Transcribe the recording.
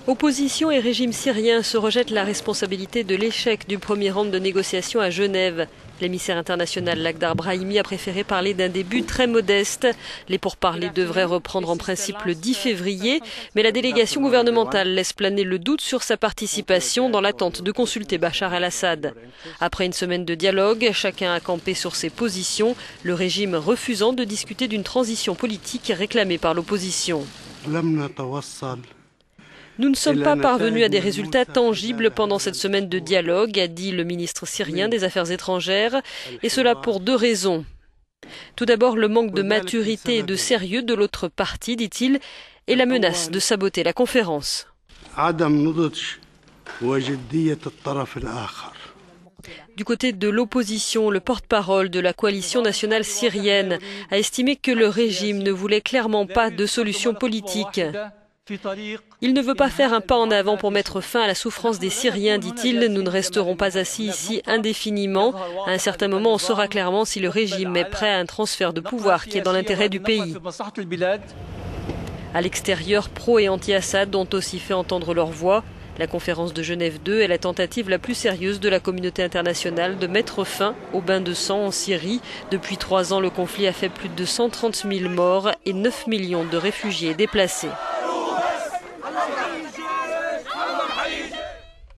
Opposition et régime syrien se rejettent la responsabilité de l'échec du premier round de négociations à Genève. L'émissaire international Lakhdar Brahimi a préféré parler d'un début très modeste. Les pourparlers devraient reprendre en principe le 10 février, mais la délégation gouvernementale laisse planer le doute sur sa participation dans l'attente de consulter Bachar el-Assad. Après une semaine de dialogue, chacun a campé sur ses positions, le régime refusant de discuter d'une transition politique réclamée par l'opposition. Nous ne sommes pas parvenus à des résultats tangibles pendant cette semaine de dialogue, a dit le ministre syrien des Affaires étrangères, et cela pour deux raisons. Tout d'abord, le manque de maturité et de sérieux de l'autre partie, dit-il, et la menace de saboter la conférence. Du côté de l'opposition, le porte-parole de la coalition nationale syrienne a estimé que le régime ne voulait clairement pas de solution politique. Il ne veut pas faire un pas en avant pour mettre fin à la souffrance des Syriens, dit-il. Nous ne resterons pas assis ici indéfiniment. À un certain moment, on saura clairement si le régime est prêt à un transfert de pouvoir qui est dans l'intérêt du pays. À l'extérieur, pro et anti-Assad ont aussi fait entendre leur voix. La conférence de Genève 2 est la tentative la plus sérieuse de la communauté internationale de mettre fin au bain de sang en Syrie. Depuis 3 ans, le conflit a fait plus de 130 000 morts et 9 millions de réfugiés déplacés.